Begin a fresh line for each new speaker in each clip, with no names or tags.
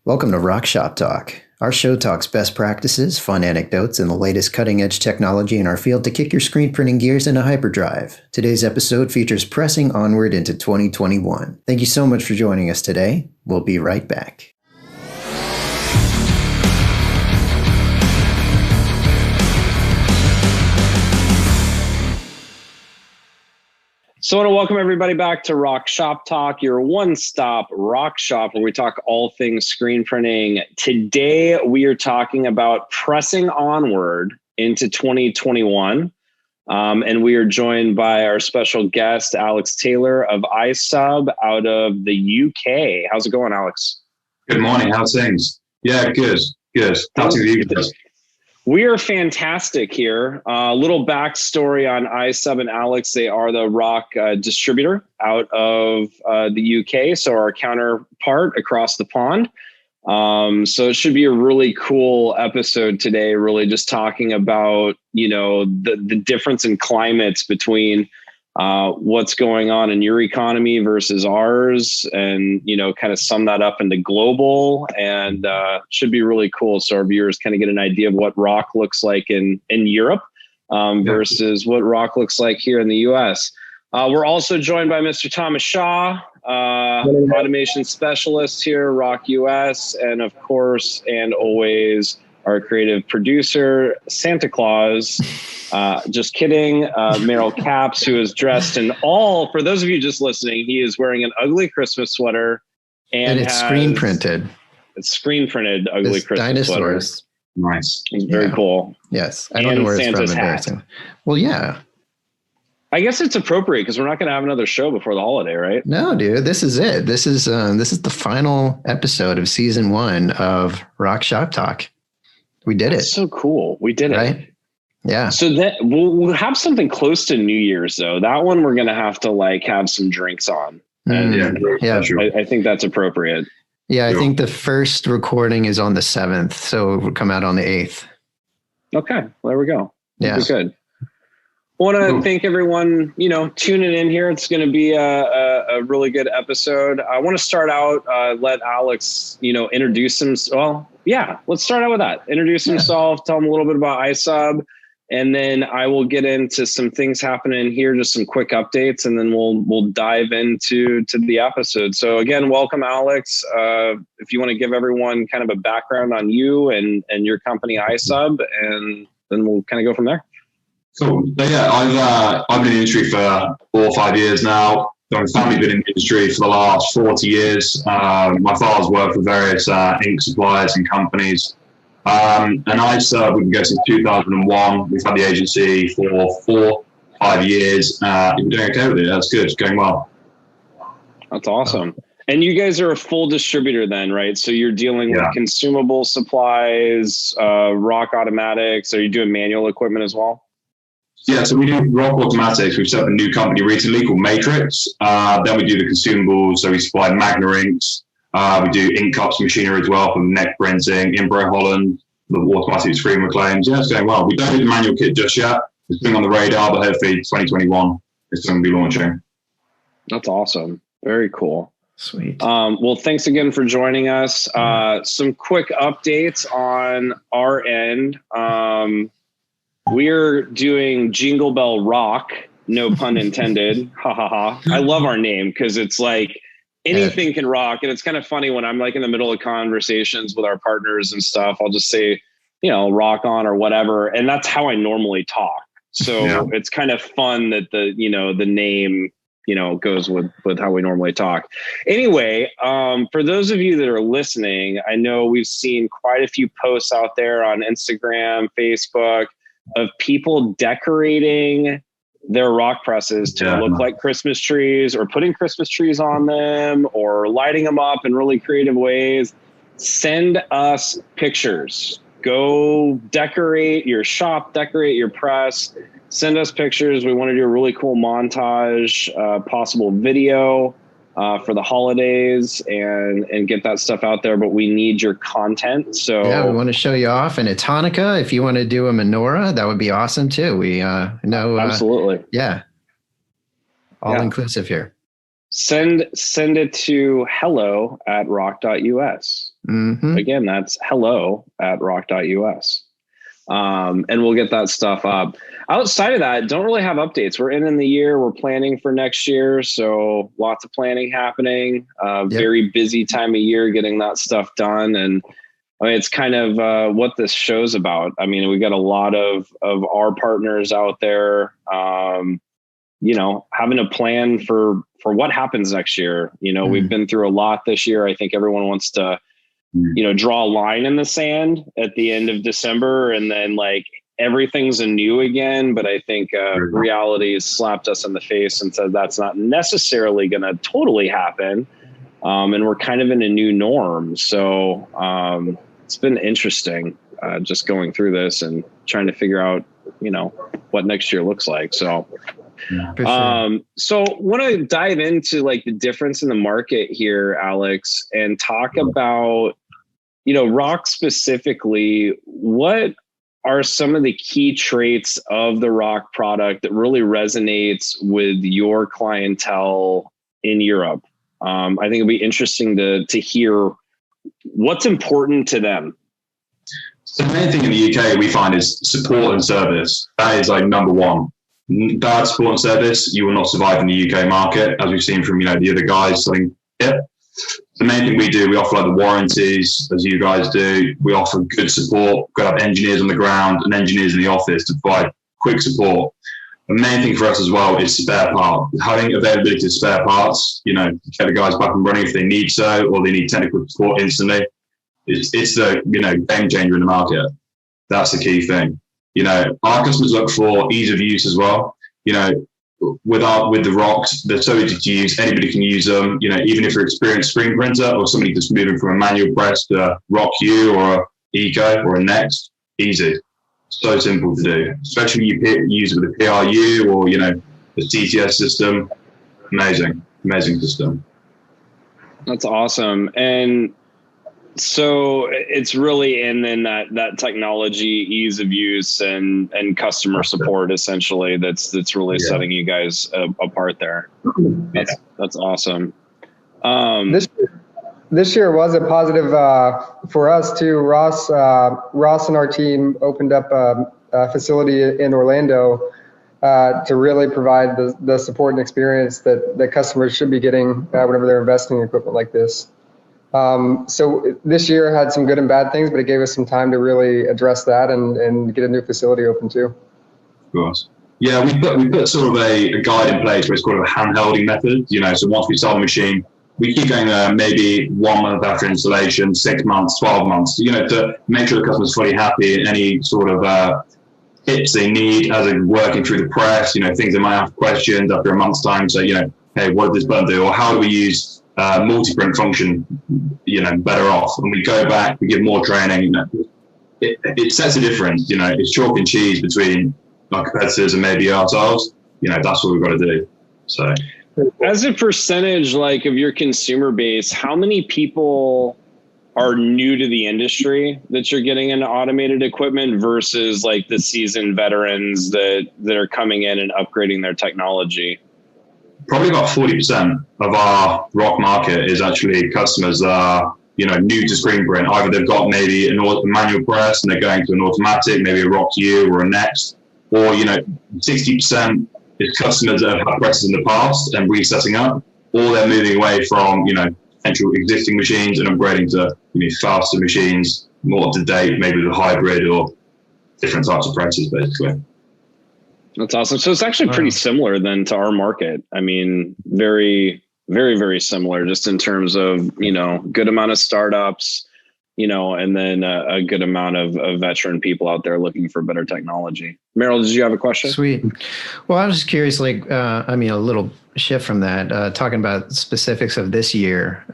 Welcome to ROQ Shop Talk. Our show talks best practices, fun anecdotes, and the latest cutting-edge technology in our field to kick your screen printing gears into hyperdrive. Today's episode features pressing onward into 2021. Thank you so much for joining us today. We'll be right back.
So I want to welcome everybody back to ROQ Shop Talk, your one-stop rock shop where we talk all things screen printing. Today, we are talking about pressing onward into 2021. And we are joined by our special guest, Alex Taylor of iSub out of the UK. How's it going, Alex?
Good morning. How's things? Yeah, good. How's you guys?
We are fantastic here. A little backstory on iSub and Alex. They are the ROQ distributor out of the UK, so our counterpart across the pond. So it should be a really cool episode today, really just talking about, the difference in climates between what's going on in your economy versus ours, and kind of sum that up into global, and should be really cool. So our viewers kind of get an idea of what ROQ looks like in Europe versus what ROQ looks like here in the US. We're also joined by Mr. Thomas Shaw, automation specialist here, ROQ US, and of course, and always, our creative producer, Santa Claus. Just kidding. Merrill Caps, who is dressed in all, for those of you just listening, he is wearing an ugly Christmas sweater. And it's
screen printed.
It's screen printed ugly
it's
Christmas
dinosaurs.
Sweater. Nice.
It's very cool.
Yes. I don't know where
Santa's
it's from. Well, yeah.
I guess it's appropriate because we're not going to have another show before the holiday, right?
No, dude, this is it. This is the final episode of season 1 of ROQ Shop Talk. We did
That's
it.
So cool. We did
right?
it.
Yeah.
So that we'll have something close to New Year's though. That one we're going to have to have some drinks on. And
yeah.
I think that's appropriate.
Yeah. I think the first recording is on the 7th. So it will come out on the 8th.
Okay. Well, there we go.
Yeah.
Good. I want to thank everyone, tuning in here. It's going to be a really good episode. I want to start out, let Alex, introduce himself. Well, yeah, let's start out with that. Introduce himself, tell him a little bit about iSub, and then I will get into some things happening here, just some quick updates, and then we'll dive into the episode. So again, welcome, Alex. If you want to give everyone kind of a background on you and your company iSub, and then we'll kind of go from there.
Cool. So yeah, I've been in the industry for 4 or 5 years now. My family been in the industry for the last 40 years. My father's worked for various ink suppliers and companies. And iSub, we've been going since 2001. We've had the agency for 4, 5 years. We're doing okay with it. That's good. It's going well.
That's awesome. And you guys are a full distributor then, right? So you're dealing with consumable supplies, ROQ automatics. Are you doing manual equipment as well?
Yeah, so we do ROQ automatics. We've set up a new company recently called Matrix. Then we do the consumables. So we supply Magna inks. We do ink cups machinery as well for neck printing, Imbro Holland, the automatic screen reclaims. Yeah, it's going well. We don't do the manual kit just yet. It's been on the radar, but hopefully 2021 it's going to be launching.
That's awesome. Very cool.
Sweet.
Well, thanks again for joining us. Some quick updates on our end. We're doing Jingle Bell Rock, no pun intended. Ha ha ha. I love our name because it's like anything can rock. And it's kind of funny when I'm in the middle of conversations with our partners and stuff, I'll just say, rock on or whatever. And that's how I normally talk. So it's kind of fun that the name, goes with how we normally talk. Anyway, for those of you that are listening, I know we've seen quite a few posts out there on Instagram, Facebook, of people decorating their ROQ presses to look like Christmas trees, or putting Christmas trees on them, or lighting them up in really creative ways. Send us pictures. Go decorate your shop, decorate your press. Send us pictures. We want to do a really cool montage, possible video for the holidays, and get that stuff out there. But we need your content. So
yeah, we want to show you off. And it's Hanukkah. If you want to do a menorah, that would be awesome too. We know
absolutely.
Yeah, all inclusive here.
Send it to hello@roq.us. Again, that's hello@roq.us. And we'll get that stuff up. Outside of that, don't really have updates. We're in the year. We're planning for next year. So lots of planning happening. Very busy time of year getting that stuff done. And I mean, it's kind of what this show's about. I mean, we got a lot of our partners out there, having a plan for what happens next year. We've been through a lot this year. I think everyone wants to draw a line in the sand at the end of December and then like everything's anew again. But I think reality has slapped us in the face and said that's not necessarily going to totally happen. And we're kind of in a new norm. So it's been interesting just going through this and trying to figure out, what next year looks like. So So want to dive into like the difference in the market here, Alex, and talk about, ROQ specifically. What are some of the key traits of the ROQ product that really resonates with your clientele in Europe? I think it'll be interesting to hear what's important to them.
So the main thing in the UK we find is support and service. That is like number one. Bad support and service, you will not survive in the UK market, as we've seen from the other guys selling it. The main thing we do, we offer like the warranties, as you guys do. We offer good support. We've got to have engineers on the ground and engineers in the office to provide quick support. The main thing for us as well is spare parts. Having availability of spare parts, to get the guys back and running if they need so, or they need technical support instantly. It's the game changer in the market. That's the key thing. Our customers look for ease of use as well. With the ROQs, they're so easy to use. Anybody can use them. Even if you're an experienced screen printer or somebody just moving from a manual press to a ROQ or a Eco or a Next, easy. So simple to do, especially when you use it with a PRU or the CTS system. Amazing system.
That's awesome. And so it's really in then that technology, ease of use, and customer support essentially that's really setting you guys apart there. That's awesome.
This year was a positive for us too. Ross and our team opened up a facility in Orlando to really provide the support and experience that customers should be getting whenever they're investing in equipment like this. So this year had some good and bad things, but it gave us some time to really address that and get a new facility open too.
Of course. Yeah, we put sort of a guide in place where it's called a hand-holding method. So once we start the machine, we keep going maybe 1 month after installation, 6 months, 12 months, to make sure the customer's fully happy and any sort of tips they need as they're working through the press, things they might have questions after a month's time. So, hey, what did this button do? Or how do we use multi-print function, better off? And we go back, we give more training. It sets a difference. It's chalk and cheese between our competitors and maybe ourselves. That's what we've got to do. So,
as a percentage like of your consumer base, how many people are new to the industry that you're getting into automated equipment versus like the seasoned veterans that are coming in and upgrading their technology?
Probably about 40% of our ROQ market is actually customers that are, new to screen print. Either they've got maybe a manual press and they're going to an automatic, maybe a ROQ or a Next, or, 60% is customers that have had presses in the past and resetting up, or they're moving away from, potential existing machines and upgrading to, faster machines, more up to date, maybe with a hybrid or different types of presses, basically.
That's awesome. So it's actually pretty similar then to our market. I mean, very, very, very similar just in terms of, good amount of startups, and then a good amount of veteran people out there looking for better technology. Merrill, did you have a question?
Sweet. Well, I was just curious, a little shift from that, talking about specifics of this year,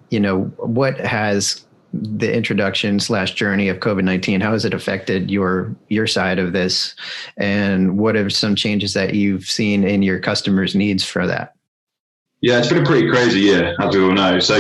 what has the introduction / journey of COVID-19, how has it affected your side of this? And what are some changes that you've seen in your customers' needs for that?
Yeah, it's been a pretty crazy year, as we all know. So,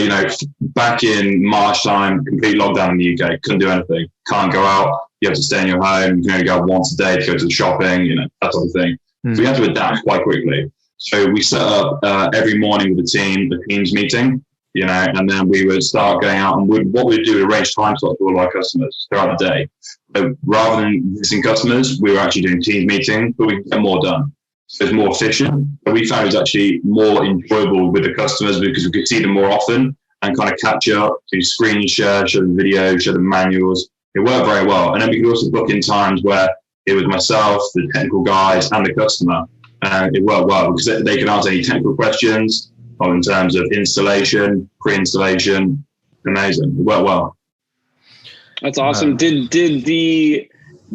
back in March time, complete lockdown in the UK, couldn't do anything, can't go out, you have to stay in your home, you can only go once a day to go to the shopping, that sort of thing. So we had to adapt quite quickly. So we set up every morning with the team, the Teams meeting, and then we would start going out and what we'd do, arrange time slots for all our customers throughout the day. So rather than visiting customers, we were actually doing team meetings, but we could get more done. So it's more efficient. But we found it was actually more enjoyable with the customers because we could see them more often and kind of catch up, do screen share, show them video, show them manuals. It worked very well. And then we could also book in times where it was myself, the technical guys, and the customer. And it worked well because they could answer any technical questions in terms of installation, pre-installation. Amazing. It worked well.
That's awesome. Did the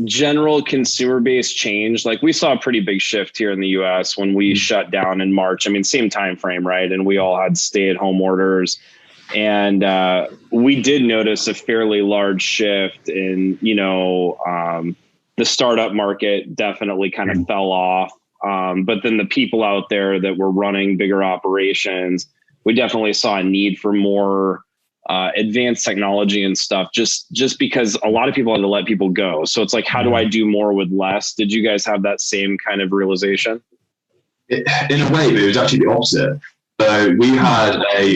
general consumer base change? Like, we saw a pretty big shift here in the US when we shut down in March. I mean, same time frame, right? And we all had stay-at-home orders. And we did notice a fairly large shift in, the startup market definitely kind of fell off. But then the people out there that were running bigger operations, we definitely saw a need for more advanced technology and stuff, just because a lot of people had to let people go. So it's like, how do I do more with less? Did you guys have that same kind of realization?
In a way, but it was actually the opposite. So we had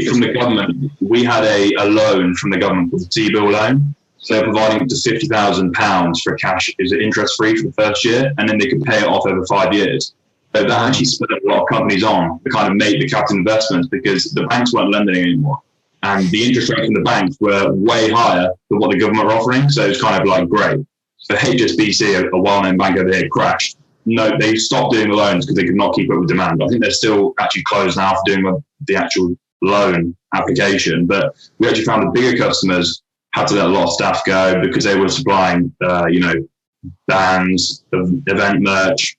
from the government, a loan from the government called the T-bill loan. So they're providing up to £50,000 for cash, is interest free for the first year, and then they could pay it off over 5 years. So that actually spurred a lot of companies on to kind of make the capital investments because the banks weren't lending anymore. And the interest rates from the banks were way higher than what the government were offering. So it was kind of like great. So HSBC, a well-known bank over here, crashed. No, they stopped doing the loans because they could not keep up with demand. I think they're still actually closed now for doing the actual loan application. But we actually found the bigger customers had to let a lot of staff go because they were supplying, bands, event merch,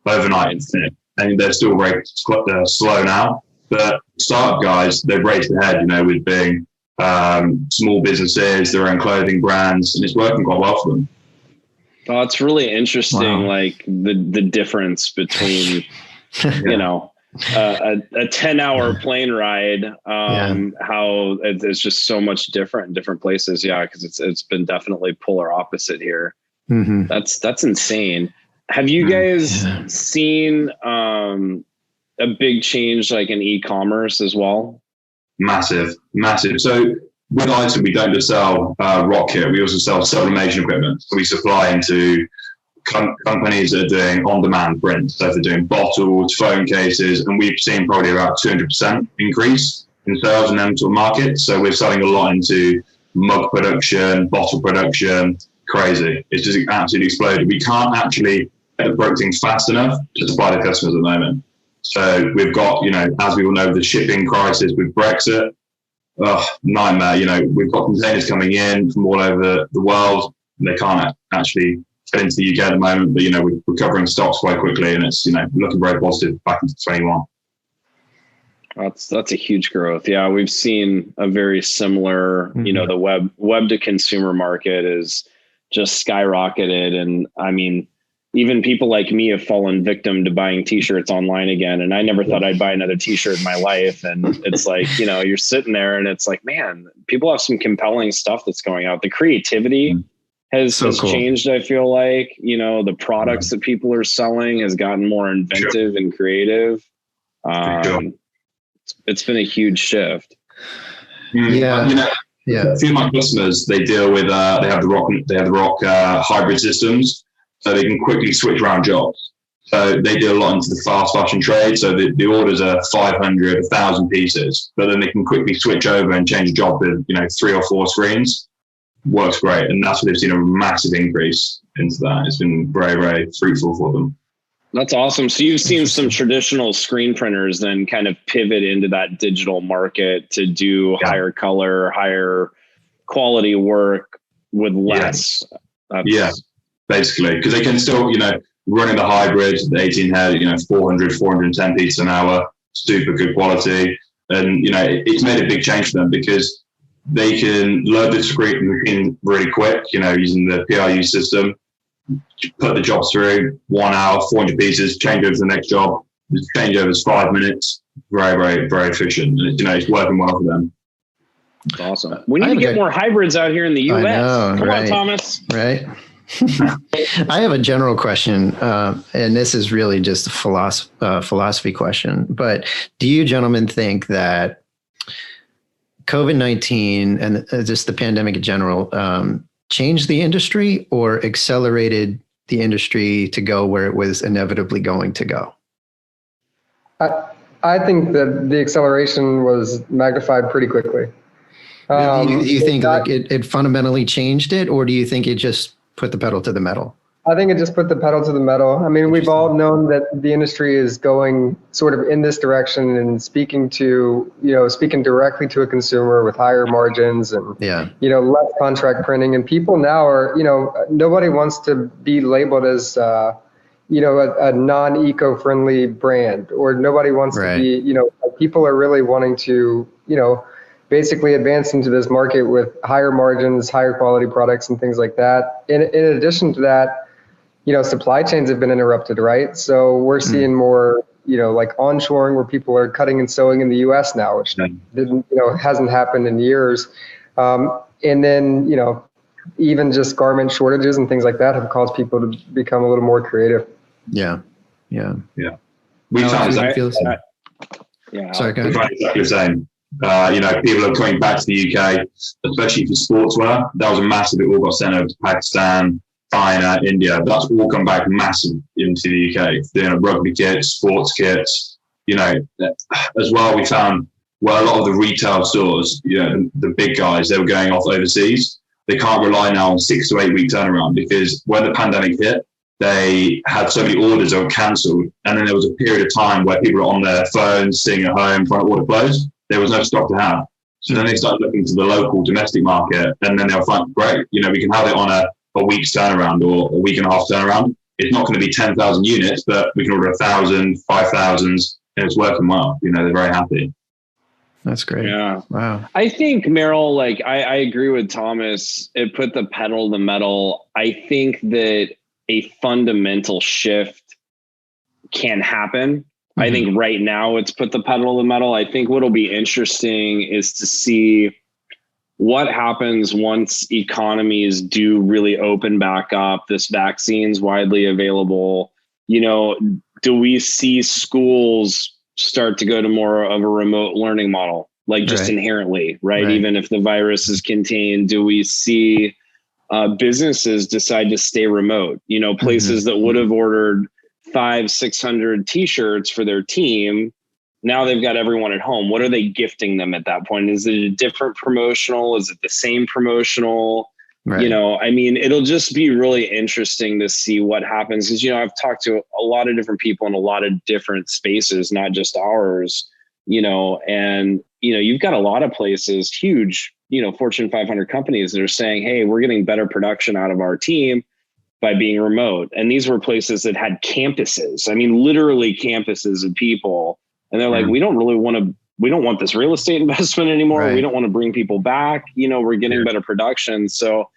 overnight. And they're still very slow now. But startup guys, they've raced ahead, with being small businesses, their own clothing brands, and it's working quite well for them.
Oh, it's really interesting, like the difference between, a 10-hour plane ride, how it's just so much different in different places. Yeah, because it's been definitely polar opposite here. Mm-hmm. That's insane. Have you guys seen a big change like in e-commerce as well? Massive.
So with Item, we don't just sell ROQ kit, we also sell sublimation equipment. So we supply into companies that are doing on-demand prints. So they're doing bottles, phone cases, and we've seen probably about 200% increase in sales in them sort of markets. So we're selling a lot into mug production, bottle production, crazy. It's just absolutely exploded. We can't actually get the product things fast enough to supply the customers at the moment. So we've got, as we all know, the shipping crisis with Brexit, nightmare. We've got containers coming in from all over the world. They can't actually get into the UK at the moment, but, we're recovering stocks quite quickly and it's, looking very positive back into 21.
That's a huge growth. Yeah, we've seen a very similar, the web to consumer market is just skyrocketed. And I mean, even people like me have fallen victim to buying t-shirts online again. And I never thought I'd buy another t-shirt in my life. And it's like, you're sitting there and it's like, man, people have some compelling stuff that's going out. The creativity has changed. I feel like, the products that people are selling has gotten more inventive and creative. It's been a huge shift.
A few of my customers, they deal with, they have the ROQ hybrid systems. So they can quickly switch around jobs. So they do a lot into the fast fashion trade. So the orders are 500, 1,000 pieces, but then they can quickly switch over and change a job with, 3 or 4 screens. Works great. And that's what they've seen a massive increase into that. It's been very, very fruitful for them.
That's awesome. So you've seen some traditional screen printers then kind of pivot into that digital market to do higher color, higher quality work with less.
Basically, because they can still, running the hybrid, the 18 head, 400, 410 pieces an hour, super good quality. And, it's made a big change for them because they can load the screen machine really quick, using the PRU system, put the jobs through 1 hour, 400 pieces, change over to the next job. The changeover is 5 minutes. Very, very, very efficient. And, it's working well for them.
That's awesome. We need to get more hybrids out here in the US. Come on, Thomas.
Right. I have a general question, and this is really just a philosophy question. But do you gentlemen think that COVID-19 and just the pandemic in general changed the industry or accelerated the industry to go where it was inevitably going to go?
I think that the acceleration was magnified pretty quickly.
Do you think it fundamentally changed it, or do you think it just put the pedal to the metal?
I think it just put the pedal to the metal. I mean, we've all known that the industry is going sort of in this direction and speaking directly to a consumer with higher margins and, less contract printing. And people now are, nobody wants to be labeled as, a non-eco-friendly brand, or nobody wants to be, people are really wanting to, basically advance into this market with higher margins, higher quality products and things like that. In addition to that, supply chains have been interrupted, right? So we're seeing more, like onshoring, where people are cutting and sewing in the US now, which hasn't happened in years. And then, even just garment shortages and things like that have caused people to become a little more creative.
Yeah.
We found exactly the same. People are coming back to the UK, especially for sportswear. That was a massive, it all got sent over to Pakistan, China, India. That's all come back massive into the UK. Rugby kits, sports kits, as well. We found a lot of the retail stores, the big guys, they were going off overseas. They can't rely now on 6 to 8 week turnaround, because when the pandemic hit, they had so many orders that were cancelled. And then there was a period of time where people were on their phones, sitting at home, trying to order clothes. There was no stock to have. So then they started looking to the local domestic market, and then they were like, great, we can have it on a week's turnaround or a week and a half turnaround. It's not going to be 10,000 units, but we can order 1,000, 5,000, and it's working well. They're very happy.
That's great.
Yeah.
Wow.
I think, Merrill, I agree with Thomas. It put the pedal to the metal. I think that a fundamental shift can happen. Mm-hmm. I think right now it's put the pedal to the metal. I think what'll be interesting is to see what happens once economies do really open back up. This vaccine's widely available. Do we see schools start to go to more of a remote learning model, just inherently, right? Even if the virus is contained, do we see businesses decide to stay remote? Places that would have ordered 500-600 t-shirts for their team, now they've got everyone at home. What are they gifting them at that point? Is it a different promotional? Is it the same promotional? Right. It'll just be really interesting to see what happens. Because, I've talked to a lot of different people in a lot of different spaces, not just ours, and, you've got a lot of places, huge, Fortune 500 companies that are saying, hey, we're getting better production out of our team by being remote. And these were places that had campuses. Literally campuses of people. And they're like, we don't want this real estate investment anymore. Right. We don't want to bring people back. We're getting better production. So,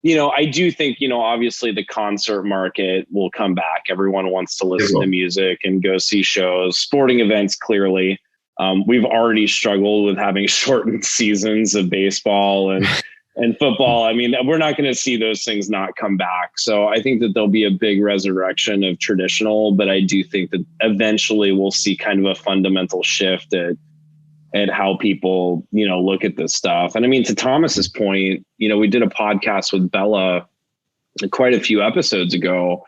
I do think, obviously the concert market will come back. Everyone wants to listen to music and go see shows, sporting events. Clearly, we've already struggled with having shortened seasons of baseball and football. We're not going to see those things not come back. So I think that there'll be a big resurrection of traditional, but I do think that eventually we'll see kind of a fundamental shift at how people, look at this stuff. And to Thomas's point, we did a podcast with Bella quite a few episodes ago,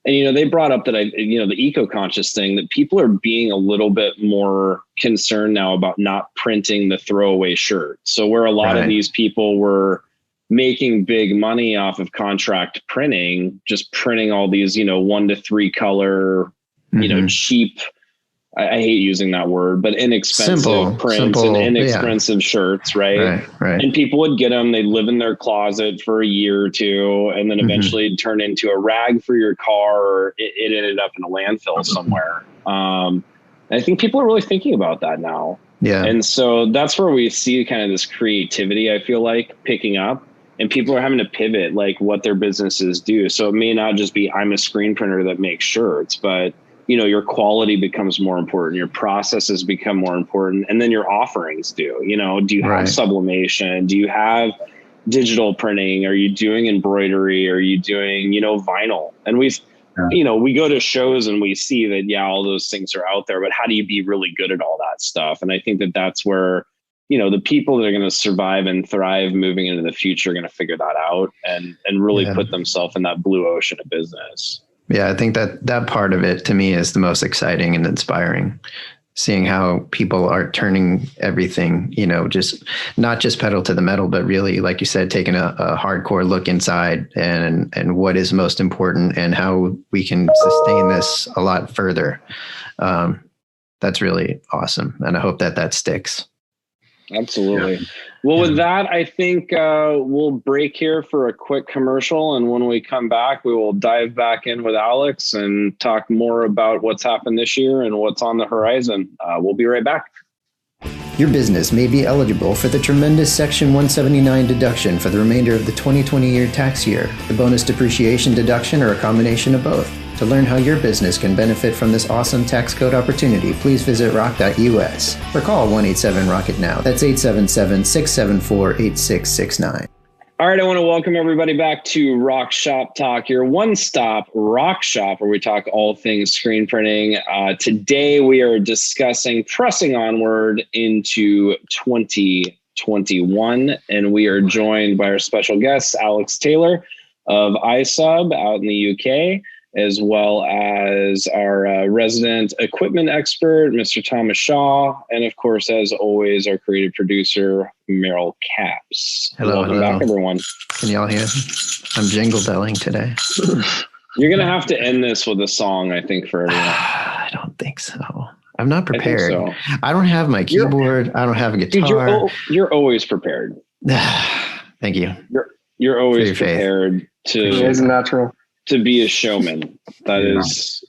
and, they brought up that the eco-conscious thing, that people are being a little bit more concerned now about not printing the throwaway shirt. So where a lot of these people were making big money off of contract printing, just printing all these, 1 to 3 color, cheap, I hate using that word, but inexpensive prints and inexpensive shirts, right? And people would get them, they'd live in their closet for a year or two, and then eventually it'd turn into a rag for your car, or it ended up in a landfill somewhere. I think people are really thinking about that now. Yeah. And so that's where we see kind of this creativity, I feel like, picking up, and people are having to pivot what their businesses do. So it may not just be, I'm a screen printer that makes shirts, but your quality becomes more important. Your processes become more important. And then your offerings do, do you have sublimation? Do you have digital printing? Are you doing embroidery? Are you doing, vinyl? And we go to shows and we see that, all those things are out there, but how do you be really good at all that stuff? And I think that that's where, the people that are going to survive and thrive moving into the future are going to figure that out and really put themselves in that blue ocean of business.
Yeah, I think that part of it to me is the most exciting and inspiring. Seeing how people are turning everything, just not just pedal to the metal, but really, like you said, taking a hardcore look inside and what is most important and how we can sustain this a lot further. That's really awesome. And I hope that sticks.
Absolutely. Yeah. Well, with that, I think we'll break here for a quick commercial. And when we come back, we will dive back in with Alex and talk more about what's happened this year and what's on the horizon. We'll be right back.
Your business may be eligible for the tremendous Section 179 deduction for the remainder of the 2020 year tax year, the bonus depreciation deduction, or a combination of both. To learn how your business can benefit from this awesome tax code opportunity, please visit ROQ.us or call 1-87-ROCKET-NOW. That's 877-674-8669.
All right, I want to welcome everybody back to ROQ Shop Talk, your one-stop rock shop where we talk all things screen printing. Today we are discussing pressing onward into 2021, and we are joined by our special guest, Alex Taylor of iSub out in the UK, as well as our resident equipment expert, Mr. Thomas Shaw, and of course, as always, our creative producer, Merrill Caps.
Welcome
back, everyone.
Can y'all hear? I'm jingle belling today.
You're going to have to end this with a song, I think, for everyone.
I don't think so. I'm not prepared.
I
I don't have my keyboard. I don't have a guitar.
Dude, you're always prepared.
Thank you.
You're always prepared
to
be a showman. That is,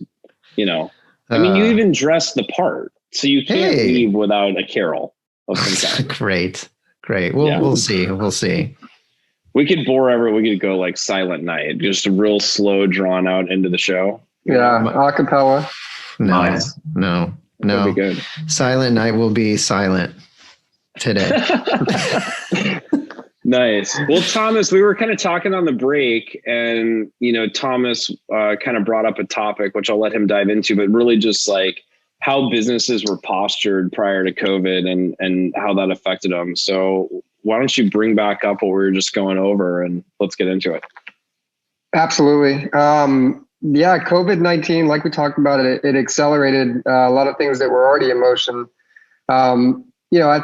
I mean, you even dress the part, so you can't leave without a carol of some kind.
Great. We'll see.
We could we could go like Silent Night, just a real slow drawn out into the show.
Yeah, acapella.
No.
That'd be good.
Silent Night will be silent today.
Nice. Well, Thomas, we were kind of talking on the break, and Thomas kind of brought up a topic which I'll let him dive into, but really just like how businesses were postured prior to COVID and how that affected them. So why don't you bring back up what we were just going over, and let's get into it.
Absolutely. COVID-19, like we talked about, it accelerated a lot of things that were already in motion. I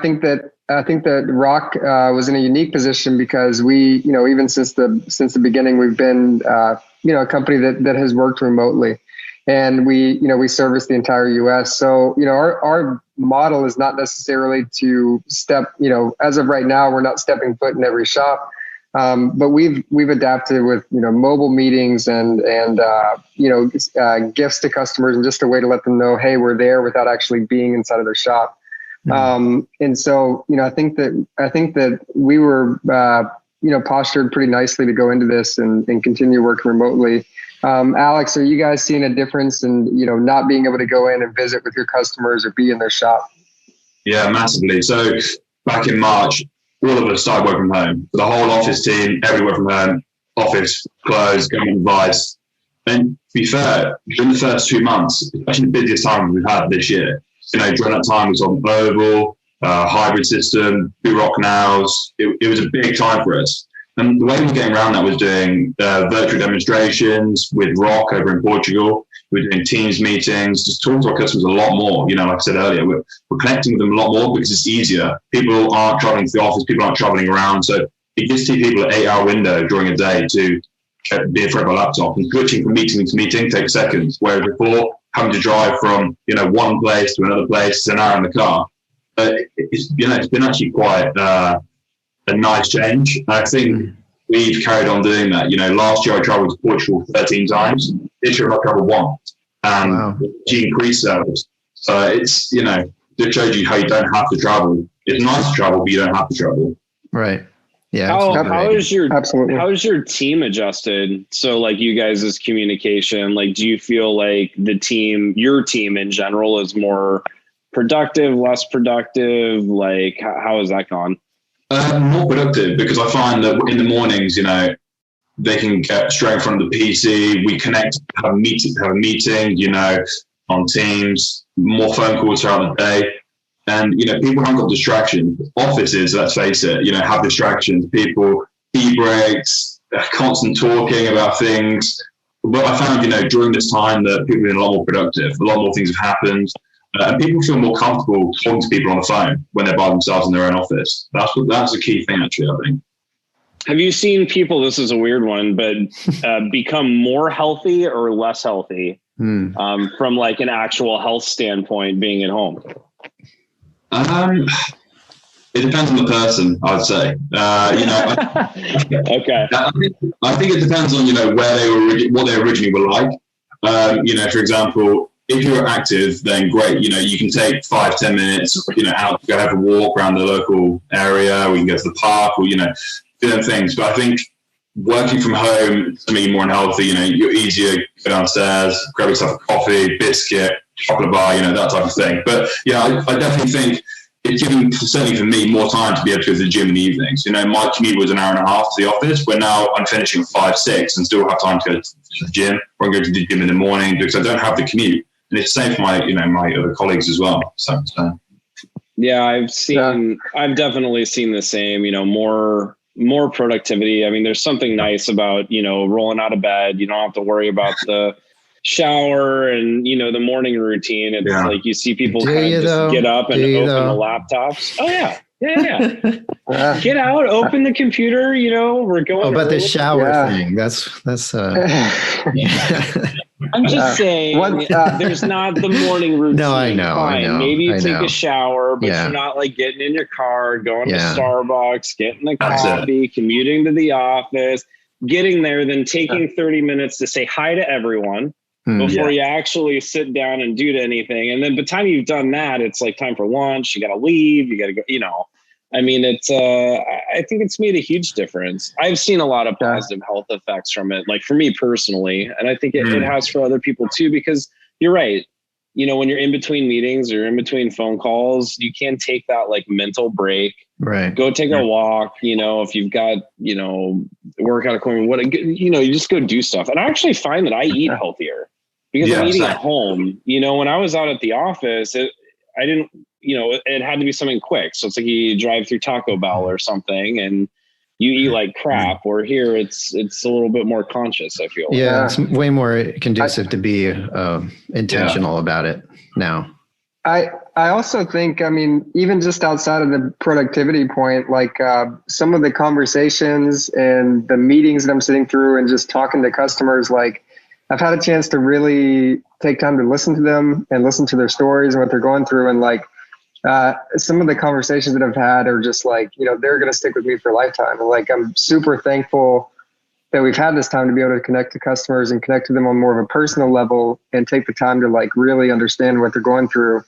think that ROQ was in a unique position because we, even since the beginning, we've been, a company that has worked remotely, and we service the entire U.S. So, our model is not necessarily to step, as of right now, we're not stepping foot in every shop, but we've adapted with mobile meetings and gifts to customers, and just a way to let them know, hey, we're there without actually being inside of their shop. And so, I think that we were, postured pretty nicely to go into this and continue working remotely. Alex, are you guys seeing a difference in, not being able to go in and visit with your customers or be in their shop?
Yeah, massively. So back in March, all of us started working from home. The whole office team, everywhere from home, office closed, government advice. And to be fair, during the first 2 months, it's actually the busiest time we've had this year. During that time, was on Oval, hybrid system, ROQ Nows. It was a big time for us. And the way we were getting around that was doing virtual demonstrations with ROQ over in Portugal. We were doing Teams meetings, just talking to our customers a lot more. Like I said earlier, we're connecting with them a lot more because it's easier. People aren't traveling to the office, people aren't traveling around. So it gives people an 8-hour window during a day to be in front of a laptop, and switching from meeting to meeting takes seconds. Whereas before, having to drive from one place to another place, it's an hour in the car. It's been actually quite a nice change. I think we've carried on doing that. Last year I traveled to Portugal 13 times. This year I traveled once, and she increased sales. So it's it shows you how you don't have to travel. It's nice to travel, but you don't have to travel.
Right. Yeah.
How is your team adjusted? So like you guys' communication, like, do you feel like your team in general is more productive, less productive? Like how has that gone?
More productive, because I find that in the mornings, they can get straight in front of the PC. We connect, have a meeting, on Teams, more phone calls throughout the day. And, people haven't got distractions. Offices, let's face it, have distractions. People, tea breaks, constant talking about things. But I found, during this time that people have been a lot more productive. A lot more things have happened. And people feel more comfortable talking to people on the phone when they're by themselves in their own office. That's a key thing, actually, I think.
Have you seen people, this is a weird one, but become more healthy or less healthy from like an actual health standpoint being at home?
It depends on the person, I'd say.
Okay.
I think it depends on, what they originally were like. For example, if you're active, then great. You can take 5-10 minutes, out to go have a walk around the local area. We can go to the park or, do them things. But I think working from home to me more unhealthy. You're easier, go downstairs, grab yourself a coffee, biscuit, chocolate bar, that type of thing. But I definitely think it's given, certainly for me, more time to be able to go to the gym in the evenings. My commute was an hour and a half to the office, where now I'm finishing at 5-6 and still have time to go to the gym, or go to the gym in the morning because I don't have the commute. And it's the same for my, my other colleagues as well. So.
Yeah, I've definitely seen the same, more productivity. I mean, there's something nice about, rolling out of bed. You don't have to worry about the shower and, the morning routine. It's like you see people kind of just get up and open the laptops. Oh, yeah. Yeah. Get out, open the computer, we're going.
Oh, but the shower thing, that's
I'm just saying, there's not the morning routine.
No, I know.
Fine.
I know.
Maybe you take a shower, but you're not like getting in your car, going to Starbucks, getting the coffee, commuting to the office, getting there, then taking 30 minutes to say hi to everyone before you actually sit down and do anything. And then by the time you've done that, it's like time for lunch. You got to leave. You got to go, I mean, it's, I think it's made a huge difference. I've seen a lot of positive health effects from it, like for me personally. And I think it has for other people too, because you're right. When you're in between meetings or in between phone calls, you can take that like mental break,
right?
Go take a walk, if you've got, workout equipment, you just go do stuff. And I actually find that I eat healthier because I'm eating at home. When I was out at the office, I didn't, it had to be something quick. So it's like you drive through Taco Bell or something and you eat like crap, or here it's a little bit more conscious, I feel.
Yeah, it's way more conducive to be intentional about it now.
I also think, even just outside of the productivity point, like some of the conversations and the meetings that I'm sitting through and just talking to customers, like I've had a chance to really take time to listen to them and listen to their stories and what they're going through. And like, some of the conversations that I've had are just like, they're going to stick with me for a lifetime. And like, I'm super thankful that we've had this time to be able to connect to customers and connect to them on more of a personal level and take the time to like really understand what they're going through.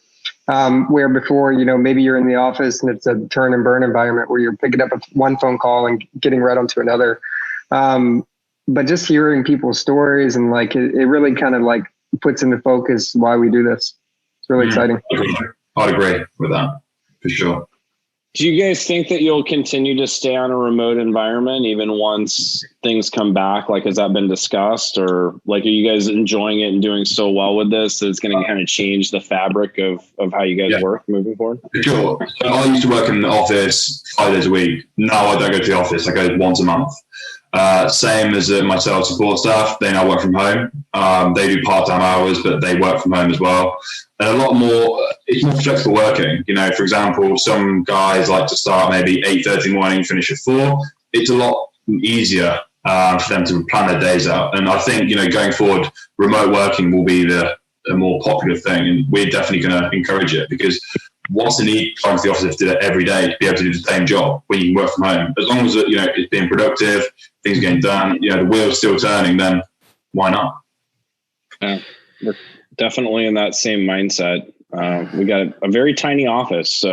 Where before, maybe you're in the office and it's a turn and burn environment where you're picking up one phone call and getting right onto another. But just hearing people's stories and like, it really kind of like puts into focus why we do this. It's really exciting.
I'd agree with that for sure.
Do you guys think that you'll continue to stay on a remote environment even once things come back? Like, has that been discussed, or like, are you guys enjoying it and doing so well with this that it's going to kind of change the fabric of how you guys work moving forward?
For sure. So I used to work in the office 5 days a week. Now I don't go to the office. I go once a month. Same as my sales support staff. They now work from home. They do part-time hours, but they work from home as well. And a lot more, it's more flexible working. For example, some guys like to start maybe 8:30 in the morning, finish at 4. It's a lot easier for them to plan their days out. And I think, going forward, remote working will be the more popular thing. And we're definitely going to encourage it, because what's the need to go to the office to do that every day to be able to do the same job when you can work from home? As long as it's being productive, things are getting done, the wheel's still turning, then why not?
Yeah, we're definitely in that same mindset. We got a very tiny office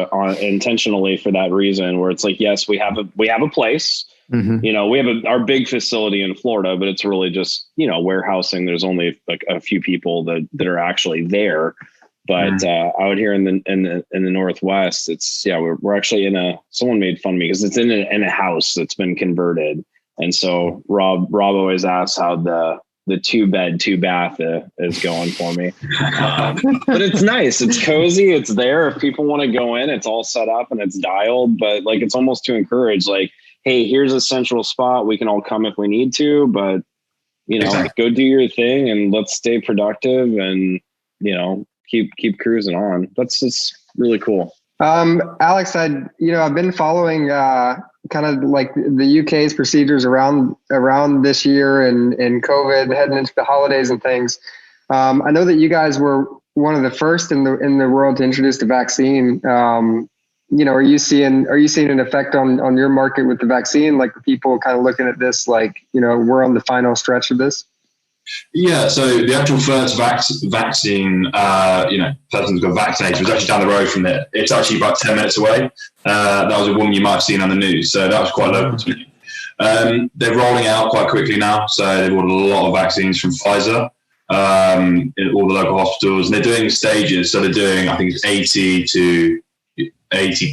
intentionally for that reason, where it's like, yes, we have a place. Mm-hmm. We have our big facility in Florida, but it's really just warehousing. There's only like a few people that are actually there. But out here in the Northwest, it's we're actually someone made fun of me because it's in a house that's been converted. And so Rob always asks how the 2-bed, 2-bath is going for me. But it's nice. It's cozy. It's there. If people want to go in, it's all set up and it's dialed, but like, it's almost to encourage, like, hey, here's a central spot. We can all come if we need to, but you know, exactly. Go do your thing and let's stay productive and, you know, keep cruising on. That's just really cool.
Alex, I've been following kind of like the UK's procedures around this year and COVID heading into the holidays and things. I know that you guys were one of the first in the world to introduce the vaccine. Are you seeing an effect on your market with the vaccine? Like, people kind of looking at this, like, we're on the final stretch of this?
Yeah, so the actual first vaccine, person got vaccinated was actually down the road from there. It's actually about 10 minutes away. That was a woman you might have seen on the news, so that was quite local to me. They're rolling out quite quickly now, so they've ordered a lot of vaccines from Pfizer in all the local hospitals, and they're doing stages. So they're doing, I think it's 80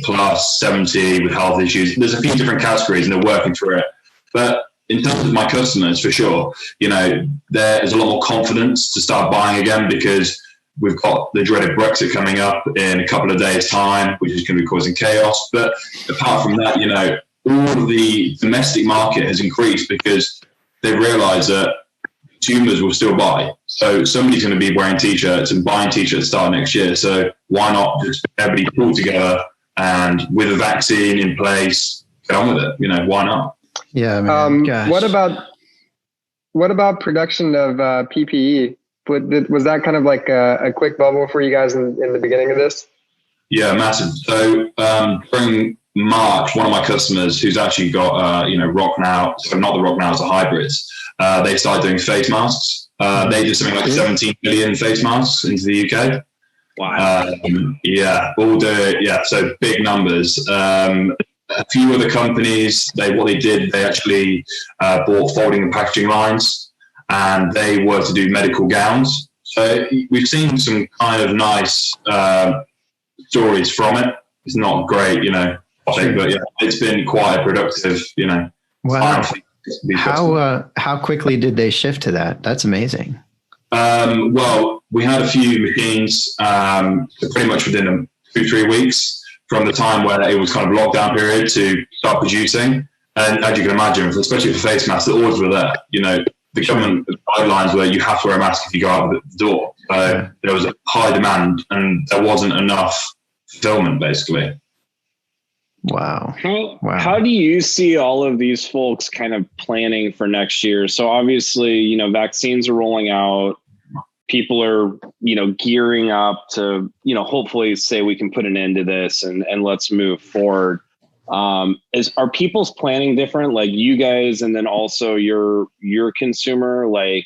plus, 70 with health issues. There's a few different categories, and they're working through it. But in terms of my customers, for sure, there's a lot more confidence to start buying again, because we've got the dreaded Brexit coming up in a couple of days' time, which is going to be causing chaos. But apart from that, all of the domestic market has increased because they've realized that consumers will still buy. So somebody's going to be wearing T-shirts and buying T-shirts starting next year. So why not just everybody pull together and with a vaccine in place, get on with it? Why not?
Yeah. Man,
what about production of PPE? Was that kind of like a quick bubble for you guys in the beginning of this?
Yeah, massive. So during March, one of my customers who's actually got ROQ now, so not the ROQ now, it's the hybrids. They started doing face masks. They did something like 17 million face masks into the UK.
Wow.
So big numbers. A few other companies, they actually bought folding and packaging lines, and they were to do medical gowns. So we've seen some kind of nice stories from it. It's not great, but yeah, it's been quite productive,
Wow. How quickly did they shift to that? That's amazing.
Well, we had a few machines pretty much within 2-3 weeks from the time where it was kind of lockdown period to start producing. And as you can imagine, especially for face masks, the orders were there. The government guidelines were you have to wear a mask if you go out the door. So there was a high demand and there wasn't enough fulfillment, basically.
Wow. How do you see all of these folks kind of planning for next year? So obviously, vaccines are rolling out. People are, gearing up to, hopefully say we can put an end to this and let's move forward. Are people's planning different, like you guys, and then also your consumer, like,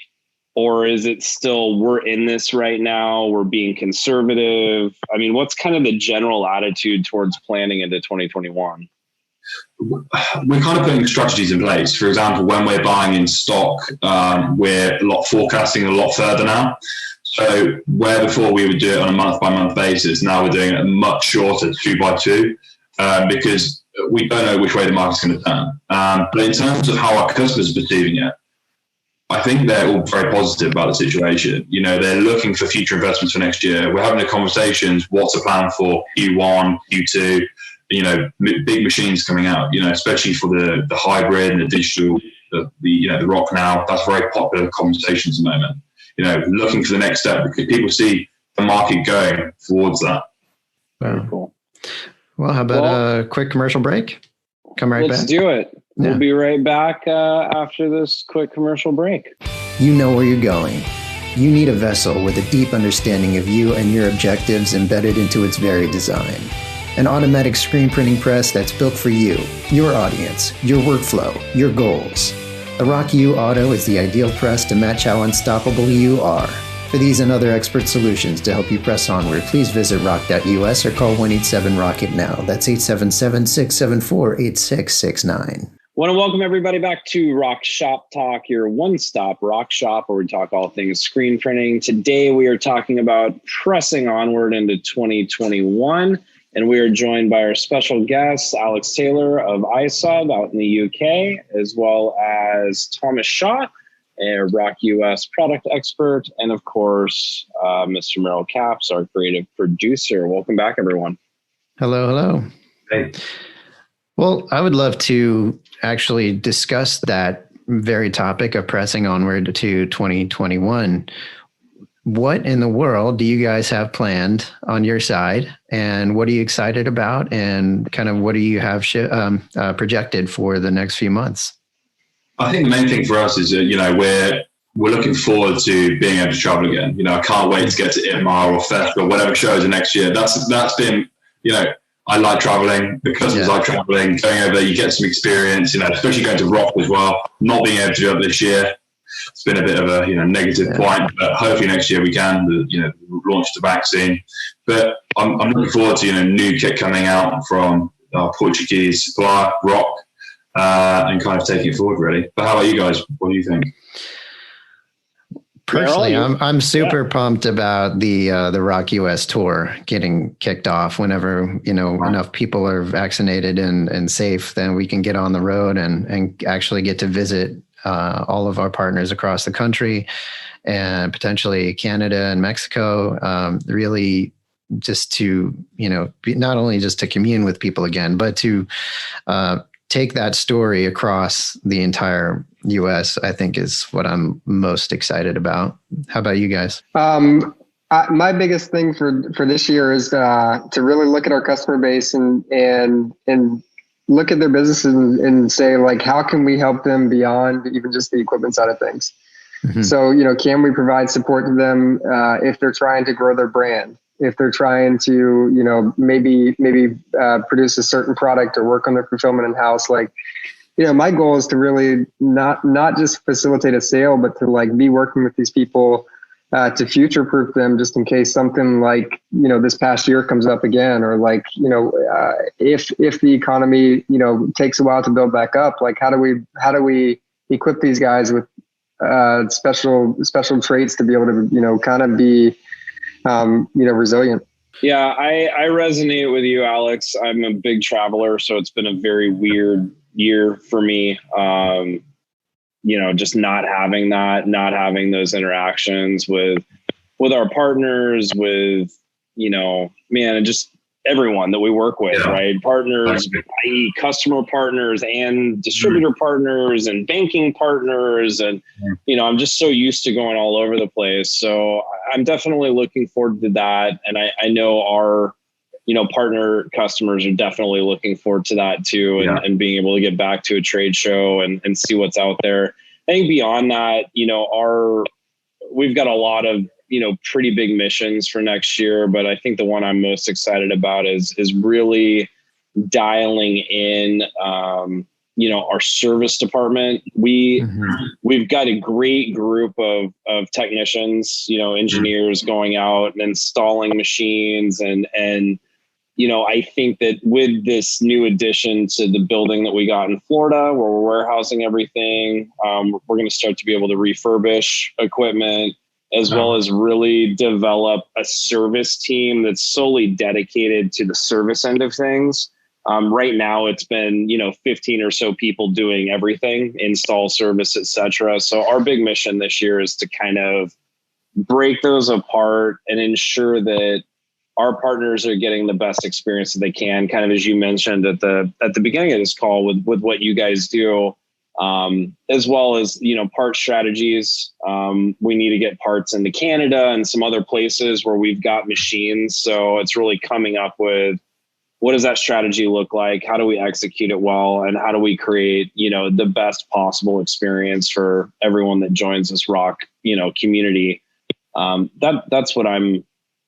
or is it still, we're in this right now, we're being conservative? I mean, what's kind of the general attitude towards planning into 2021?
We're kind of putting strategies in place. For example, when we're buying in stock, we're forecasting a lot further now. So where before we would do it on a month-by-month basis, now we're doing it much shorter, 2x2, because we don't know which way the market's going to turn. But in terms of how our customers are perceiving it, I think they're all very positive about the situation. They're looking for future investments for next year. We're having the conversations, what's the plan for Q1, Q2, big machines coming out, especially for the hybrid and the digital, the ROQ now. That's very popular conversations at the moment. Looking for the next step because people see the market going towards that.
Very cool.
Well, how about a quick commercial break? Come right back.
Let's do it. Yeah. We'll be right back after this quick commercial break.
You know where you're going. You need a vessel with a deep understanding of you and your objectives embedded into its very design. An automatic screen printing press that's built for you, your audience, your workflow, your goals. The ROQ Auto is the ideal press to match how unstoppable you are. For these and other expert solutions to help you press onward, please visit roq.us or call 187-ROCKET now. That's 877-674-8669.
Want to welcome everybody back to ROQ Shop Talk, your one-stop rock shop where we talk all things screen printing. Today we are talking about pressing onward into 2021, and we are joined by our special guest, Alex Taylor of iSub out in the UK, as well as Thomas Shaw a ROQ US product expert, and of course, Mr. Merrill Caps, our creative producer. Welcome back, everyone.
Hello, hello.
Hey.
Well, I would love to actually discuss that very topic of pressing onward to 2021. What in the world do you guys have planned on your side, and what are you excited about, and kind of what do you have projected for the next few months?
I think the main thing for us is that, we're looking forward to being able to travel again. I can't wait to get to ITMA or Fest or whatever shows are next year. That's been, I like traveling. The customers like traveling. Going over there, you get some experience, especially going to ROQ as well. Not being able to do it this year, it's been a bit of a negative point, but hopefully next year we can. Launch the vaccine. But I'm looking forward to new kit coming out from our Portuguese supplier ROQ, and kind of taking it forward really. But how about you guys? What do you think?
Personally, I'm super pumped about the ROQ US tour getting kicked off. Whenever enough people are vaccinated and safe, then we can get on the road and actually get to visit all of our partners across the country, and potentially Canada and Mexico. Really, just to not only just to commune with people again, but to take that story across the entire US, I think is what I'm most excited about. How about you guys?
My biggest thing for this year is to really look at our customer base and look at their businesses and say, like, how can we help them beyond even just the equipment side of things? Mm-hmm. So, can we provide support to them if they're trying to grow their brand? If they're trying to, maybe produce a certain product or work on their fulfillment in-house, my goal is to really not just facilitate a sale, but to be working with these people to future-proof them just in case something this past year comes up again, or if the economy, takes a while to build back up, how do we equip these guys with special traits to be able to, kind of be, resilient.
Yeah, I resonate with you, Alex. I'm a big traveler, so it's been a very weird year for me. Just not having those interactions with our partners, with, and just everyone that we work with, right? Partners, i.e. customer partners and distributor partners and banking partners. And, I'm just so used to going all over the place. So I'm definitely looking forward to that. And I know our, partner customers are definitely looking forward to that too. And being able to get back to a trade show and see what's out there. I think beyond that, we've got a lot of, pretty big missions for next year, but I think the one I'm most excited about is really dialing in, our service department. We've got a great group of technicians, engineers going out and installing machines and I think that with this new addition to the building that we got in Florida, where we're warehousing everything, we're going to start to be able to refurbish equipment, as well as really develop a service team that's solely dedicated to the service end of things. Right now, it's been 15 or so people doing everything, install, service, etc. So our big mission this year is to kind of break those apart and ensure that our partners are getting the best experience that they can, kind of as you mentioned at the beginning of this call with what you guys do, as well as, part strategies. We need to get parts into Canada and some other places where we've got machines. So it's really coming up with, what does that strategy look like? How do we execute it well? And how do we create, the best possible experience for everyone that joins this ROQ, community? That's what I'm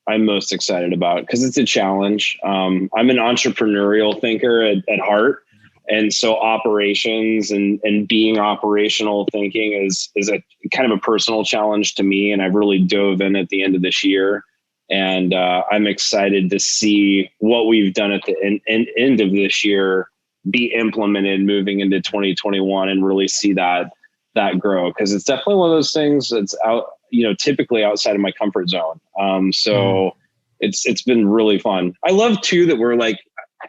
most excited about, because it's a challenge. I'm an entrepreneurial thinker at heart. And so operations and being operational thinking is a kind of a personal challenge to me. And I've really dove in at the end of this year. And I'm excited to see what we've done at the end of this year be implemented moving into 2021 and really see that grow. Because it's definitely one of those things that's out, typically outside of my comfort zone. So it's been really fun. I love too that we're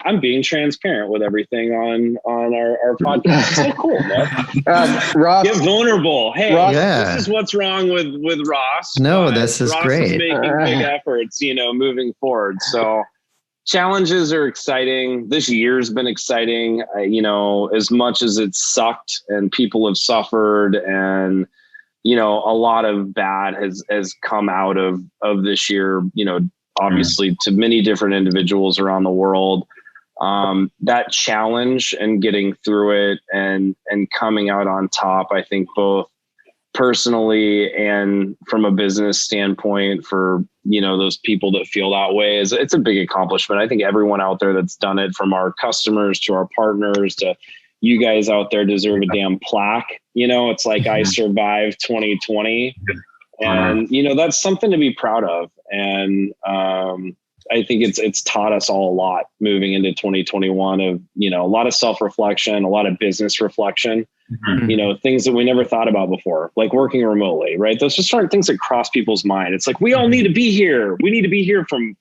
I'm being transparent with everything on our podcast. It's so cool, man.
Ross,
get vulnerable. Hey,
Ross,
this is what's wrong with Ross.
No, this is
Ross
great.
is making big efforts, moving forward. So challenges are exciting. This year's been exciting. As much as it's sucked and people have suffered, and a lot of bad has come out of this year. Obviously, to many different individuals around the world. That challenge and getting through it and coming out on top, I think both personally and from a business standpoint for, those people that feel that way it's a big accomplishment. I think everyone out there that's done it, from our customers to our partners to you guys out there, deserve a damn plaque. It's like I survived 2020 and, that's something to be proud of. And, I think it's taught us all a lot moving into 2021 of, a lot of self-reflection, a lot of business reflection, things that we never thought about before, like working remotely, right? Those just aren't things that cross people's mind. It's like, we all need to be here. We need to be here from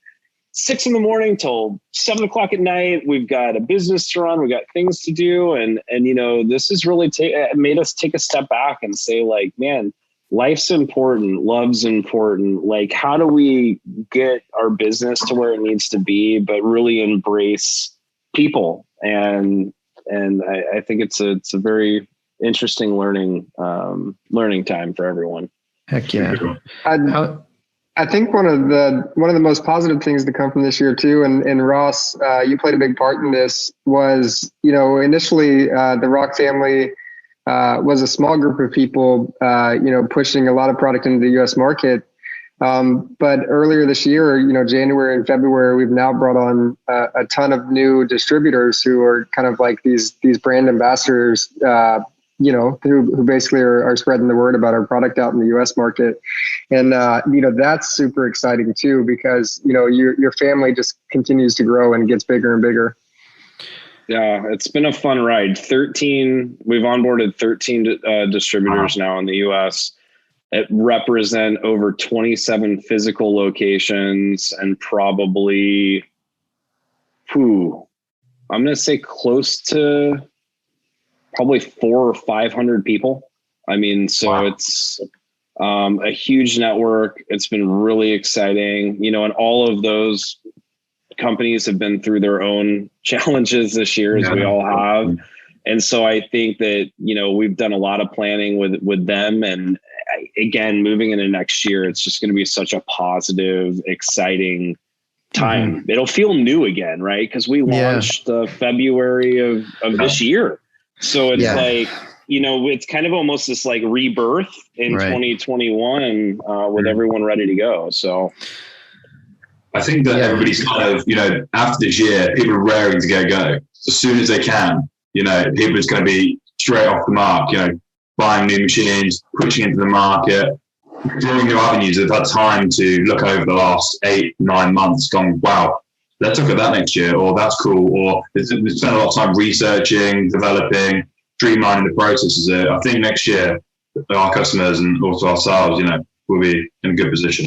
6 a.m. till 7 o'clock at night. We've got a business to run. We've got things to do. And this has really made us take a step back and say, like, man, life's important, love's important. Like, how do we get our business to where it needs to be, but really embrace people? And I think it's a very interesting learning time for everyone.
Heck yeah.
I think one of the most positive things to come from this year too, and Ross, you played a big part in this, was, initially the ROQ family was a small group of people, pushing a lot of product into the U.S. market. But earlier this year, January and February, we've now brought on a ton of new distributors who are kind of like these brand ambassadors, who basically are spreading the word about our product out in the U.S. market. And, that's super exciting too, because, your family just continues to grow and gets bigger and bigger.
Yeah, it's been a fun ride. We've onboarded 13 distributors now in the U.S. It represent over 27 physical locations and probably, I'm going to say close to probably 400 or 500 people. I mean, so It's a huge network. It's been really exciting, and all of those companies have been through their own challenges this year, as we all have. And so I think that, we've done a lot of planning with them. And again, moving into next year, it's just going to be such a positive, exciting time. It'll feel new again, right? Because we launched February of this year. So it's like, it's kind of almost this like rebirth in 2021 with everyone ready to go. So
I think that everybody's kind of, after this year, people are raring to get go as soon as they can. People are going to be straight off the mark, buying new machines, pushing into the market, exploring new avenues. They've had time to look over the last 8-9 months, gone, wow, let's look at that next year, or that's cool, or they spent a lot of time researching, developing, streamlining the processes. I think next year, our customers and also ourselves, will be in a good position.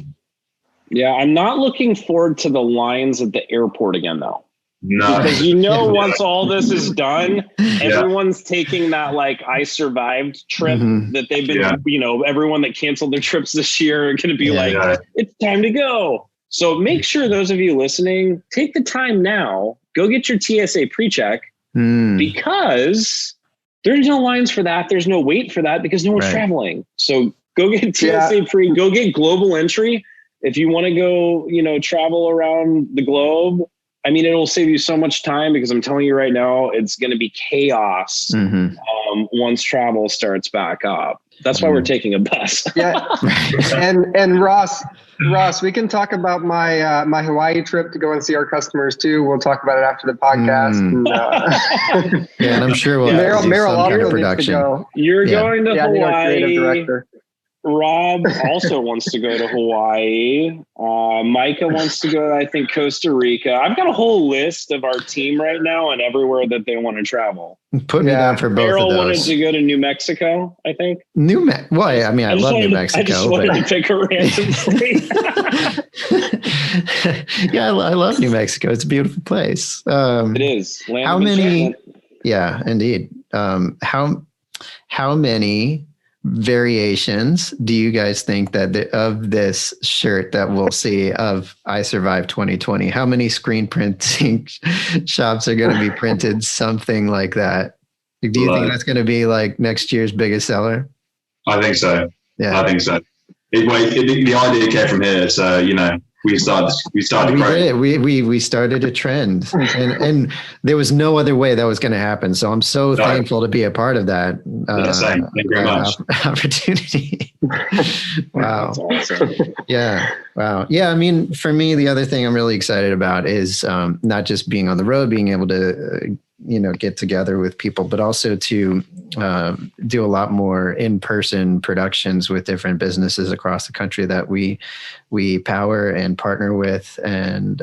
Yeah, I'm not looking forward to the lines at the airport again, though.
No.
Because once all this is done, everyone's taking that like I survived trip that they've been, everyone that canceled their trips this year are going to be it's time to go. So make sure those of you listening, take the time now, go get your TSA pre-check because there's no lines for that. There's no wait for that because no one's traveling. So go get TSA pre, go get global entry. If you want to go, travel around the globe, I mean, it'll save you so much time because I'm telling you right now, it's going to be chaos once travel starts back up. That's why we're taking a bus.
And Ross, we can talk about my my Hawaii trip to go and see our customers too. We'll talk about it after the podcast.
And I'm sure we'll
Merrill
some kind of production.
Go.
You're going to Hawaii.
Creative director.
Rob also wants to go to Hawaii. Micah wants to go to, I think, Costa Rica. I've got a whole list of our team right now and everywhere that they want to travel.
Put me down for both
Merrill
of those.
wanted to go to New Mexico, I think.
I love New Mexico.
I just wanted to pick a random place.
Yeah, I love New Mexico. It's a beautiful place.
It is.
How many? Yeah, indeed. How many variations do you guys think that of this shirt that we'll see of I Survived 2020? How many screen printing shops are going to be printed something like that? Do you think that's going to be like next year's biggest seller?
I think so.
Yeah,
I think so. The idea came from here, so we started. We
started a trend, and there was no other way that was going to happen. So I'm so thankful to be a part of that.
Same. Thank you very much.
Opportunity. Wow.
That's awesome.
Yeah. Wow. Yeah. I mean, for me, the other thing I'm really excited about is not just being on the road, being able to get together with people, but also to do a lot more in-person productions with different businesses across the country that we power and partner with, and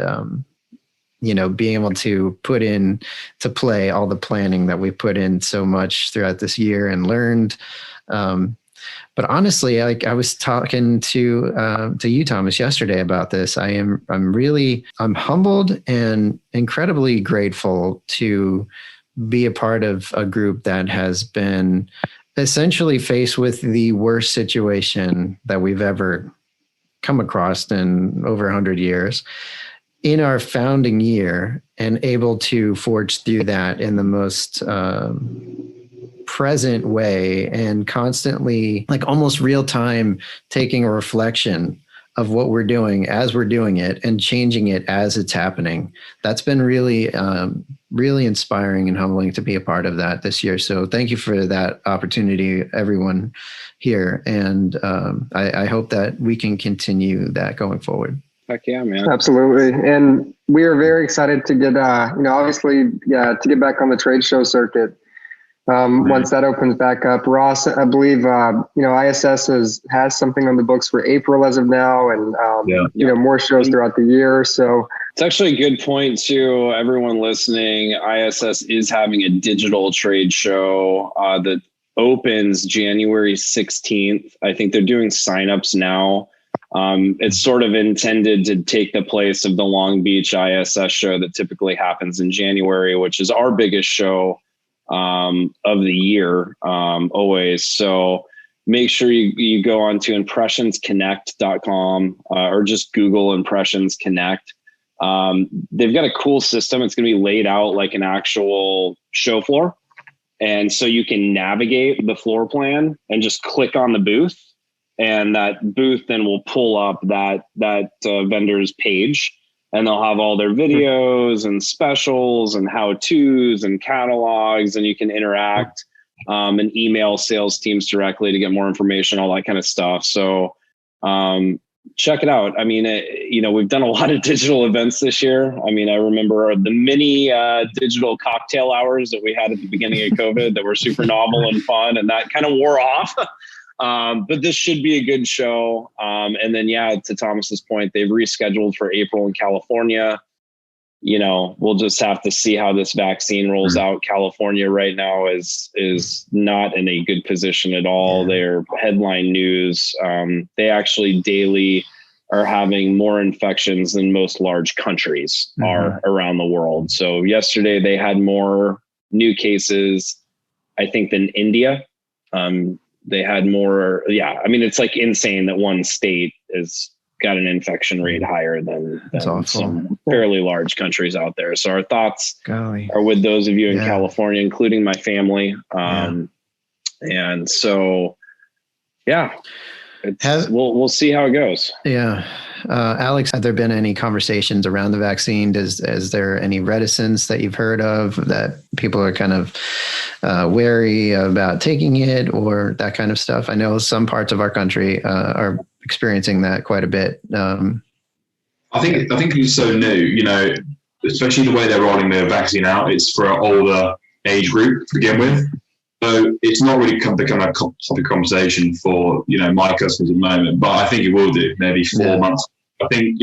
being able to put in to play all the planning that we put in so much throughout this year and learned. But honestly, like I was talking to you, Thomas, yesterday about this. I'm humbled and incredibly grateful to be a part of a group that has been essentially faced with the worst situation that we've ever come across in over 100 years in our founding year, and able to forge through that in the most present way, and constantly, like almost real time, taking a reflection of what we're doing as we're doing it and changing it as it's happening. That's been really, really inspiring and humbling to be a part of that this year. So thank you for that opportunity, everyone here. And I hope that we can continue that going forward.
Heck yeah, man.
Absolutely. And we are very excited to get, obviously, to get back on the trade show circuit. Once that opens back up. Ross, I believe, ISS has something on the books for April as of now, and, more shows throughout the year. So
it's actually a good point to everyone listening. ISS is having a digital trade show that opens January 16th. I think they're doing signups now. It's sort of intended to take the place of the Long Beach ISS show that typically happens in January, which is our biggest show of the year, always. So make sure you go on to impressionsconnect.com or just Google Impressions Connect. They've got a cool system. It's going to be laid out like an actual show floor. And so you can navigate the floor plan and just click on the booth, and that booth then will pull up that vendor's page. And they'll have all their videos and specials and how-tos and catalogs, and you can interact and email sales teams directly to get more information, all that kind of stuff. So check it out. I mean, we've done a lot of digital events this year. I mean, I remember the mini digital cocktail hours that we had at the beginning of COVID that were super novel and fun, and that kind of wore off. But this should be a good show. And then, to Thomas's point, they've rescheduled for April in California. We'll just have to see how this vaccine rolls out. California right now is not in a good position at all. They're headline news. They actually daily are having more infections than most large countries are around the world. So yesterday they had more new cases, I think, than India. They had more. I mean, it's like insane that one state has got an infection rate higher than some fairly large countries out there. So our thoughts are with those of you in California, including my family. And so, we'll see how it goes.
Yeah. Alex, have there been any conversations around the vaccine? Is there any reticence that you've heard of that people are kind of wary about taking it or that kind of stuff? I know some parts of our country are experiencing that quite a bit.
I think it's so new, especially the way they're rolling the vaccine out. It's for an older age group to begin with. So it's not really become a topic conversation for, my customers at the moment, but I think it will do maybe 4 months. I think,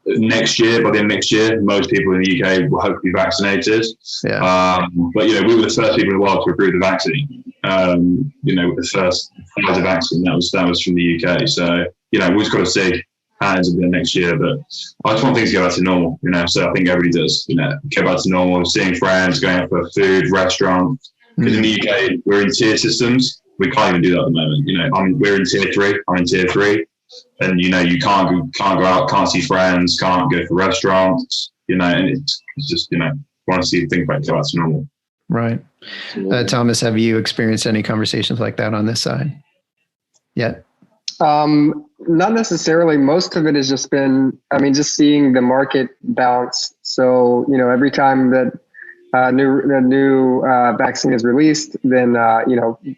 next year, by the end of next year, most people in the UK will hopefully be vaccinated. But, we were the first people in the world to approve the vaccine. With the first Pfizer vaccine, that was from the UK. So, we've just got to see. how it's been next year. But I just want things to go back to normal, so I think everybody does, go back to normal, seeing friends, going out for food, restaurants. Because in the UK, we're in tier systems. We can't even do that at the moment. We're in tier 3. I'm in tier 3. And, you can't go out, can't see friends, can't go for restaurants, and it's just, want to see things back to normal.
Right. Thomas, have you experienced any conversations like that on this side yet?
Not necessarily. Most of it has just been, just seeing the market bounce. So, every time that a new vaccine is released, then,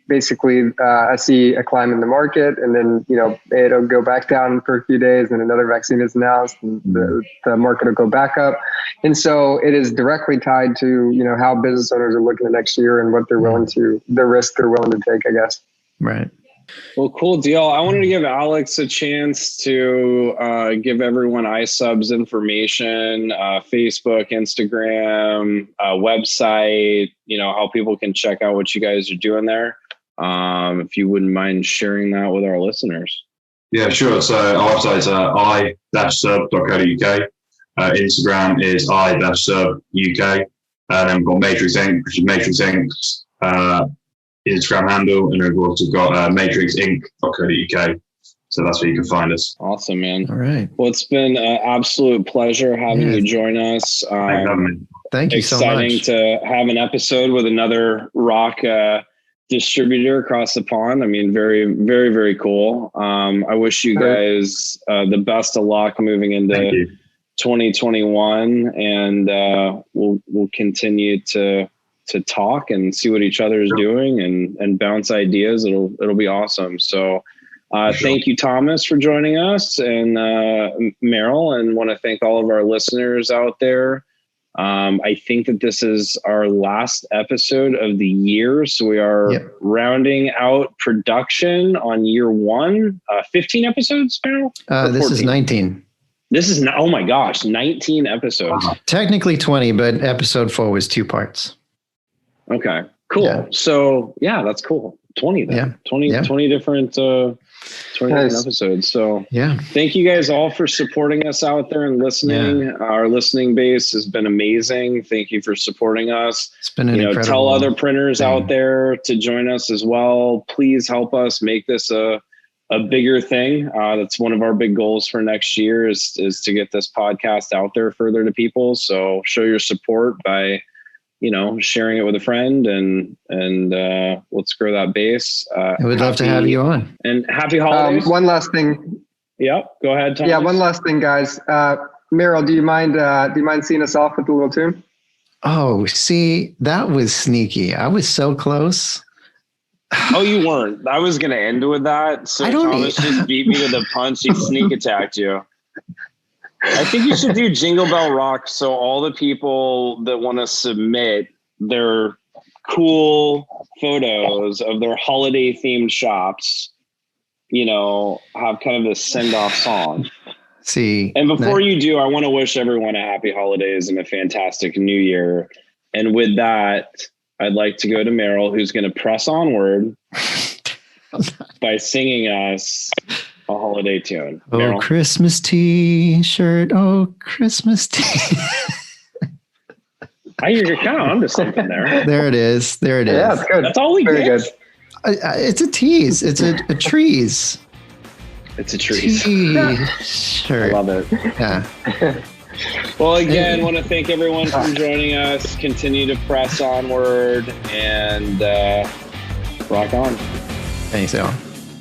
basically I see a climb in the market, and then, it'll go back down for a few days, and another vaccine is announced, and the market will go back up. And so it is directly tied to, how business owners are looking at next year and what they're willing to, the risk they're willing to take, I guess.
Right.
Well, cool deal. I wanted to give Alex a chance to give everyone iSub's information, Facebook, Instagram, website, how people can check out what you guys are doing there. If you wouldn't mind sharing that with our listeners.
Yeah, sure. So our website is i-sub.co.uk. Instagram is i-sub.uk. And then we've got Matrix Inc., which is Matrix Inc.'s Instagram handle, and we've also got matrixinc.co.uk. So that's where you can find us.
Awesome, man.
All right.
Well, it's been an absolute pleasure having you join us.
Thank you so much.
Exciting to have an episode with another ROQ distributor across the pond. Very, very, very cool. I wish you guys the best of luck moving into 2021, and we'll continue to talk and see what each other is doing and bounce ideas. It'll be awesome. So thank you, Thomas, for joining us, and Merrill, and want to thank all of our listeners out there. I think that this is our last episode of the year. So we are rounding out production on year 1, 15 episodes, Merrill?
This is 19.
This is, oh my gosh, 19 episodes.
Technically 20, but episode 4 was 2 parts.
Okay, cool. Yeah. So that's cool. 20 then.
Yeah.
20 different 20 different episodes. So thank you guys all for supporting us out there and listening. Our listening base has been amazing. Thank you for supporting us.
It's been an incredible
tell other printers out there to join us as well. Please help us make this a bigger thing. That's one of our big goals for next year is to get this podcast out there further to people. So show your support by sharing it with a friend, and let's grow that base.
I would love to have you on.
And happy holidays.
One last thing.
Yep. Go ahead, Thomas.
Yeah. One last thing, guys. Merrill, do you mind seeing us off with a little tune?
Oh, see, that was sneaky. I was so close.
Oh, you weren't. I was going to end with that. So Thomas just beat me to the punch. He sneak attacked you. I think you should do Jingle Bell Rock, so all the people that want to submit their cool photos of their holiday themed shops, have kind of this send off song.
See,
and before you do, I want to wish everyone a happy holidays and a fantastic new year. And with that, I'd like to go to Merrill, who's going to press onward by singing us a holiday tune.
Oh,
Merrill.
Christmas t-shirt. Oh, Christmas t.
You're kind of onto something there.
There it is. Yeah,
that's good.
That's all we
Very
get.
good.
It's a tease. It's a trees.
It's a trees.
Sure.
I love it.
Yeah.
Well, again, want to thank everyone for joining us. Continue to press onward and rock on.
Thanks, Al.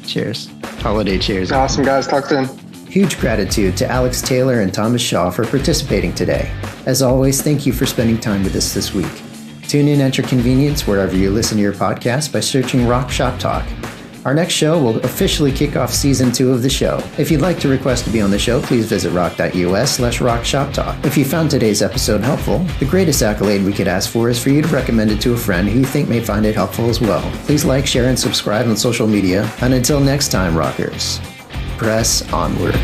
Cheers. Holiday cheers.
Awesome, guys. Talk soon.
Huge gratitude to Alex Taylor and Thomas Shaw for participating today. As always, thank you for spending time with us this week. Tune in at your convenience wherever you listen to your podcast by searching ROQ Shop Talk. Our next show will officially kick off season 2 of the show. If you'd like to request to be on the show, please visit roq.us/ROQ Shop Talk. If you found today's episode helpful, the greatest accolade we could ask for is for you to recommend it to a friend who you think may find it helpful as well. Please like, share, and subscribe on social media. And until next time, rockers, press onward.